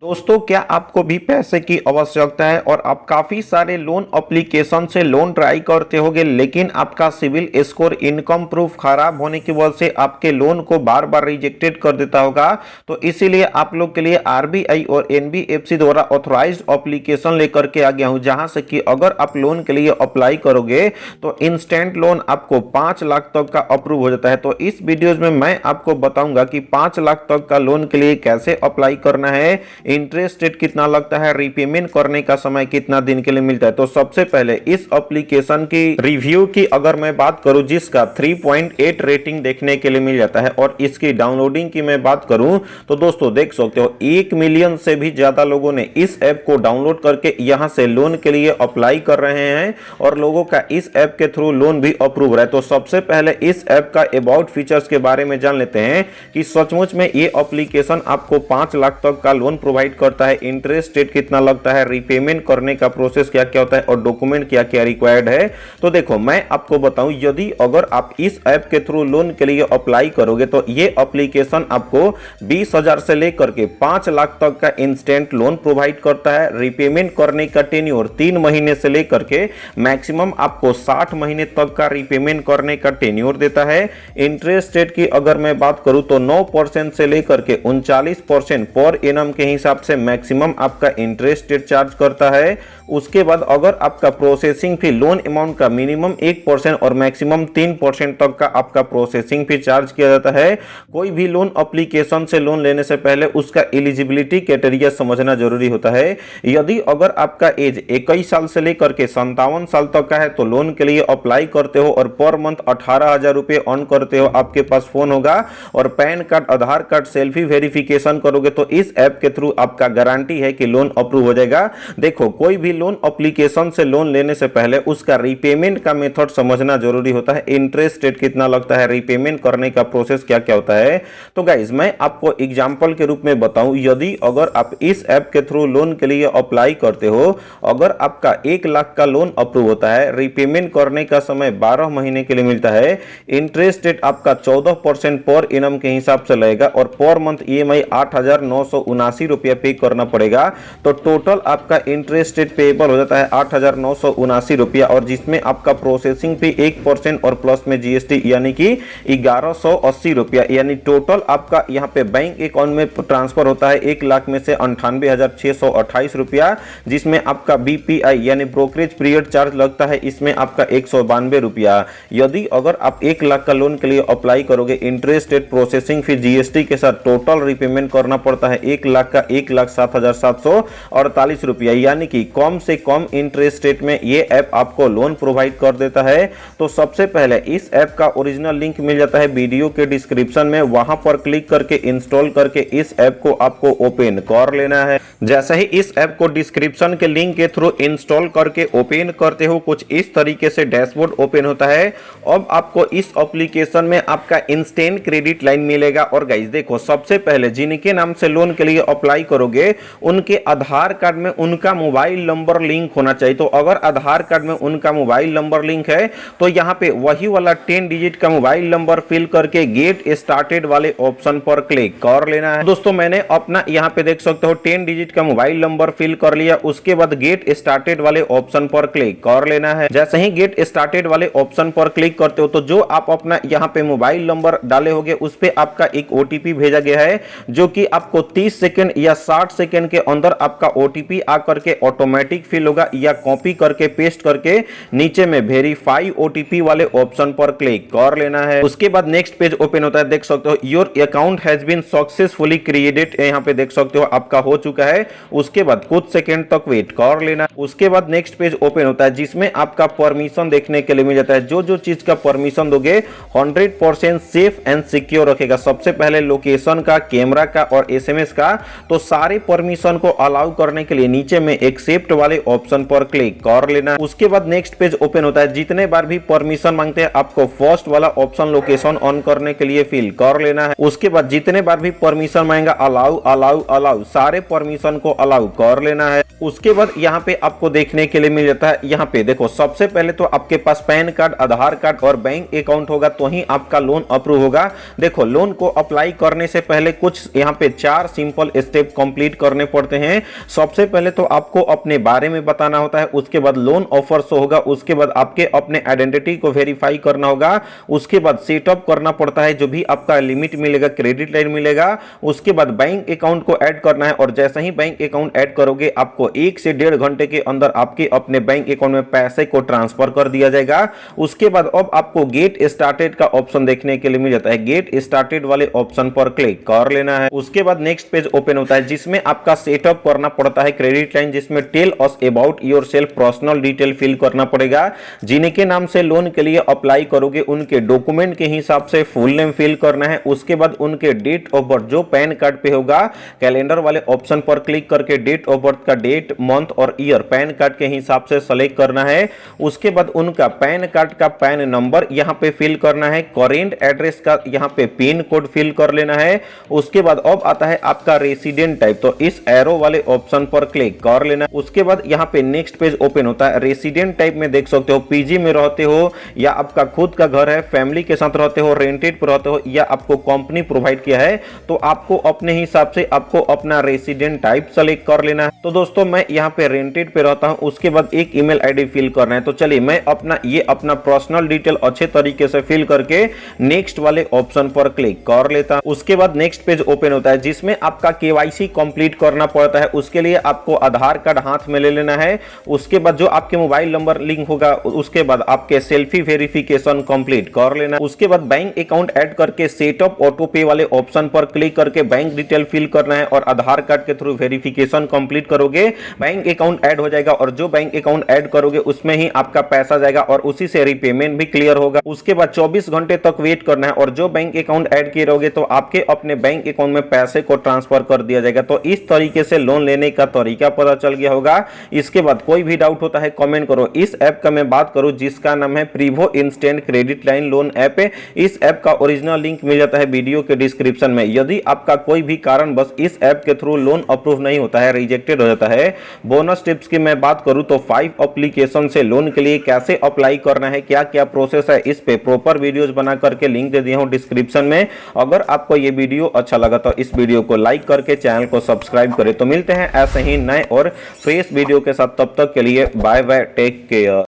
दोस्तों, क्या आपको भी पैसे की आवश्यकता है और आप काफी सारे लोन एप्लीकेशन से लोन ट्राई करते होंगे, लेकिन आपका सिविल स्कोर, इनकम प्रूफ खराब होने की वजह से आपके लोन को बार बार रिजेक्टेड कर देता होगा। तो इसीलिए आप लोग के लिए आरबीआई और एनबीएफसी द्वारा ऑथराइज्ड एप्लीकेशन लेकर के आ गया हूं, जहां से कि अगर आप लोन के लिए अप्लाई करोगे तो इंस्टेंट लोन आपको 5 लाख तक का अप्रूव हो जाता है। तो इस वीडियोज में मैं आपको बताऊंगा कि 5 लाख तक का लोन के लिए कैसे अप्लाई करना है, इंटरेस्ट रेट कितना लगता है, रीपेमेंट करने का समय कितना दिन के लिए मिलता है। तो सबसे पहले इस एप्लीकेशन की रिव्यू की अगर मैं बात करूं, जिसका 3.8 रेटिंग देखने के लिए मिल जाता है, और इसकी डाउनलोडिंग की मैं बात करूं तो दोस्तों देख सकते हो 1 मिलियन से भी ज्यादा लोगों ने इस ऐप को डाउनलोड करके यहां से लोन के लिए अप्लाई कर रहे हैं और लोगों का इस ऐप के थ्रू लोन भी अप्रूव हो रहा है। तो सबसे पहले इस ऐप का अबाउट फीचर्स के बारे में जान लेते हैं कि सचमुच में ये एप्लीकेशन आपको 5 लाख तक का लोन प्रोवाइड करता है, इंटरेस्ट रेट कितना लगता है, रीपेमेंट करने का प्रोसेस क्या क्या होता है और डॉक्यूमेंट क्या क्या रिक्वायर्ड है। तो देखो मैं आपको बताऊं, यदि अगर आप इस ऐप के थ्रू लोन के लिए अप्लाई करोगे तो ये एप्लीकेशन आपको 20,000 से लेकर के 5 लाख तक का इंस्टेंट लोन प्रोवाइड करता है। रीपेमेंट करने का टेन्योर 3 महीने से लेकर के मैक्सिमम आपको 60 महीने तक का रीपेमेंट करने का टेन्योर देता है। इंटरेस्ट रेट की अगर मैं बात करूं तो 9% से लेकर के 39% पर एनम के हिसाब से मैक्सिमम आपका इंटरेस्ट रेट चार्ज करता है। उसके बाद अगर आपका प्रोसेसिंग फी लोन अमाउंट का मिनिमम 1% और मैक्सिमम 3% तक का आपका प्रोसेसिंग फी चार्ज किया जाता है। कोई भी लोन एप्लीकेशन से लोन लेने से पहले उसका एलिजिबिलिटी क्राइटेरिया समझना जरूरी होता है। यदि अगर आपका एज 21 साल से लेकर के 57 साल तक का है तो लोन के लिए अप्लाई करते हो और पर मंथ 18,000 रुपए अर्न करते हो, आपके पास फोन होगा और पैन कार्ड, आधार कार्ड, सेल्फी वेरिफिकेशन करोगे तो इस ऐप के थ्रू आपका गारंटी है कि लोन अप्रूव हो जाएगा। देखो कोई भी लोन एप्लीकेशन से लोन लेने से पहले उसका रीपेमेंट का मेथड समझना जरूरी होता है, इंटरेस्ट रेट कितना लगता है, रीपेमेंट करने का प्रोसेस क्या क्या होता है। तो गाइज मैं आपको एग्जांपल के रूप में बताऊं, यदि अगर आप इस ऐप के थ्रू लोन के लिए अप्लाई करते हो, अगर आपका 1 लाख का लोन अप्रूव होता है, रीपेमेंट करने का समय 12 महीने के लिए मिलता है, इंटरेस्ट रेट आपका 14% पर एनम के हिसाब से लगेगा और पर मंथ ईएमआई 8,979 रुपया पे करना पड़ेगा। तो टोटल आपका इंटरेस्ट रेट पेएबल हो जाता है 8,979 रुपया, और जिसमें आपका प्रोसेसिंग फी 1% और प्लस में जीएसटी यानी कि 1,180 रुपया, यानी टोटल आपका यहाँ पे बैंक अकाउंट में ट्रांसफर होता है 1 लाख में से 98,628 रुपया, जिसमें आपका बीपीआई यानी ब्रोकरेज पीरियड चार्ज लगता है, इसमें आपका 192 रुपया। यदि अगर आप 1 लाख का लोन के लिए अप्लाई करोगे, interest rate, processing fee, GST के साथ टोटल रीपेमेंट करना पड़ता है 1 लाख का 1,07,748 रुपया, यानी कि कम से कम इंटरेस्ट रेट में ये ऐप आपको लोन प्रोवाइड कर देता है। तो सबसे पहले इस ऐप का ओरिजिनल लिंक मिल जाता है वीडियो के डिस्क्रिप्शन में, वहां पर क्लिक करके इंस्टॉल करके इस ऐप को आपको ओपन कर लेना है। जैसे ही इस ऐप को डिस्क्रिप्शन के लिंक के थ्रू इंस्टॉल करके ओपन करते हो, कुछ इस तरीके से डैशबोर्ड ओपन होता है। अब आपको इस एप्लीकेशन में आपका इंस्टेंट क्रेडिट लाइन मिलेगा। और गाइस देखो, सबसे पहले जिनके नाम से लोन के लिए अप्लाई करोगे उनके आधार कार्ड में उनका मोबाइल नंबर लिंक होना चाहिए। तो अगर आधार कार्ड में उनका मोबाइल नंबर लिंक है तो यहाँ पे वही वाला 10 डिजिट का मोबाइल नंबर फिल करके गेट स्टार्टेड वाले ऑप्शन पर क्लिक कर लेना है। दोस्तों मैंने अपना यहाँ पे देख सकते हो 10 डिजिट का मोबाइल नंबर फिल कर लिया। उसके बाद गेट स्टार्टेड वाले ऑप्शन पर क्लिक कर लेना है। जैसे ही गेट स्टार्टेड वाले ऑप्शन पर क्लिक करते हो तो जो आप अपना यहाँ पे मोबाइल नंबर डाले होगे उस पे आपका एक ओटीपी भेजा गया है, जो कि आपको 30 सेकंड या 60 सेकंड के अंदर आपका ओटीपी आकर के ऑटोमेटिक फिल होगा, या कॉपी करके पेस्ट करके नीचे में वेरीफाई ओटीपी वाले ऑप्शन पर क्लिक कर लेना है। उसके बाद नेक्स्ट पेज ओपन होता है, देख सकते हो your account has been successfully created, यहाँ पे देख सकते हो आपका हो चुका है। उसके बाद कुछ सेकंड तक वेट कर लेना। उसके बाद नेक्स्ट पेज ओपन होता है जिसमें आपका परमिशन देखने के लिए मिल जाता है। जो जो चीज का परमिशन दोगे 100% सेफ एंड सिक्योर रखेगा। सबसे पहले लोकेशन का, कैमरा का और एसएमएस का। तो सारे परमिशन को अलाउ करने के लिए नीचे में एक्सेप्ट वाले ऑप्शन पर क्लिक कर लेना है। उसके बाद नेक्स्ट पेज ओपन होता है। जितने बार भी परमिशन मांगते हैं आपको फर्स्ट वाला ऑप्शन लोकेशन ऑन करने के लिए फिल कर लेना है। उसके बाद जितने बार भी परमिशन मांगेगा अलाउ अलाउ अलाउ सारे परमिशन को अलाउ कर लेना है। उसके बाद यहाँ पे आपको देखने के लिए मिल जाता है, यहाँ पे देखो सबसे पहले तो आपके पास पैन कार्ड, आधार कार्ड और बैंक अकाउंट होगा तो ही आपका लोन अप्रूव होगा। देखो लोन को अप्लाई करने से पहले कुछ यहाँ पे 4 सिंपल स्टेप कंप्लीट करने पड़ते हैं। सबसे पहले तो आपको अपने बारे में बताना होता है, उसके बाद लोन ऑफर शो होगा, उसके बाद आपके अपने आइडेंटिटी को वेरीफाई करना होगा, उसके बाद सेटअप करना पड़ता है, जो भी आपका लिमिट मिलेगा, क्रेडिट लाइन मिलेगा, उसके बाद बैंक अकाउंट को ऐड करना है और जैसे ही बैंक अकाउंट ऐड करोगे आपको 1 से 1.5 घंटे के अंदर आपके अपने बैंक अकाउंट में पैसे को ट्रांसफर कर दिया जाएगा। उसके बाद अब आपको गेट स्टार्टेड का ऑप्शन देखने के लिए मिल जाता है। गेट स्टार्टेड वाले ऑप्शन पर क्लिक कर लेना है। उसके बाद नेक्स्ट पेज ओपन होता है जिसमें आपका सेटअप करना पड़ता है क्रेडिट लाइन, जिसमें tell us about yourself personal detail fill करना पड़ेगा। जिनके नाम से लोन के लिए अप्लाई करोगे उनके डॉक्यूमेंट के हिसाब से फुल नेम फिल करना है। उसके बाद उनके डेट ऑफ बर्थ जो पैन कार्ड पे होगा कैलेंडर वाले ऑप्शन पर क्लिक करके डेट ऑफ बर्थ का डेट, मंथ और ईयर पैन कार्ड के हिसाब से सेलेक्ट करना है। उसके बाद उनका पैन कार्ड का पैन नंबर यहां पे फिल करना है। करेंट एड्रेस का यहां पे पिन कोड फिल कर लेना है। उसके बाद अब आता है आपका रेसिडेंट टाइप, तो इस एरो वाले ऑप्शन पर क्लिक कर लेना। उसके बाद यहां पे नेक्स्ट पेज ओपन होता है। रेसिडेंट टाइप में देख सकते हो पीजी में रहते हो या आपका खुद का घर है, फैमिली के साथ रहते हो, रेंटेड पर रहते हो या आपको कंपनी प्रोवाइड किया है, तो आपको अपने हिसाब से आपको अपना रेसिडेंट टाइप सेलेक्ट कर लेना है। तो दोस्तों मैं यहाँ पे रेंटेड पे रहता हूँ। उसके बाद एक ईमेल आईडी फिल करना है। तो चलिए मैं अपना पर्सनल डिटेल अच्छे तरीके से फिल करके नेक्स्ट वाले ऑप्शन पर क्लिक कर लेता हूं। उसके बाद नेक्स्ट पेज ओपन होता है जिसमें आपका केवाईसी कंप्लीट करना पड़ता है। उसके लिए आपको आधार कार्ड हाथ में ले लेना है। उसके बाद जो आपके मोबाइल नंबर लिंक होगा उसके बाद आपके सेल्फी वेरिफिकेशन कंप्लीट कर लेना। उसके बाद बैंक अकाउंट ऐड करके सेटअप ऑटो पे वाले ऑप्शन पर क्लिक करके बैंक डिटेल फिल करना है और आधार कार्ड के थ्रू वेरिफिकेशन कंप्लीट करोगे, बैंक अकाउंट ऐड हो जाएगा और जो बैंक अकाउंट ऐड करोगे उसमें ही आपका पैसा जाएगा और उसी से रीपेमेंट भी क्लियर होगा। उसके बाद 24 घंटे तक वेट करना है और जो बैंक अकाउंट ऐड किए रहोगे तो आपके अपने बैंक अकाउंट में पैसे को ट्रांसफर कर दिया जाएगा। तो इस तरीके से लोन लेने का तरीका पता चल गया होगा। इसके बाद कोई भी डाउट होता है कमेंट करो। इस ऐप का मैं बात करूं जिसका नाम है Privo instant credit line loan app है। इस ऐप का ओरिजिनल लिंक मिल जाता है वीडियो के डिस्क्रिप्शन में। यदि आपका कोई भी कारण बस इस ऐप के थ्रू लोन अप्रूव नहीं होता है, रिजेक्टेड हो जाता है, बोनस टिप्स की मैं बात करूं तो 5 एप्लीकेशन से लोन के लिए कैसे अप्लाई करना है, क्या क्या प्रोसेस है, इस पे प्रॉपर वीडियोस बना करके लिंक दे दिया हूं डिस्क्रिप्शन में। अगर आपको ये वीडियो अच्छा लगा तो इस वीडियो को लाइक करके चैनल को सब्सक्राइब करें। तो मिलते हैं ऐसे ही नए और फ्रेश वीडियो के साथ, तब तक के लिए बाय बाय, टेक केयर।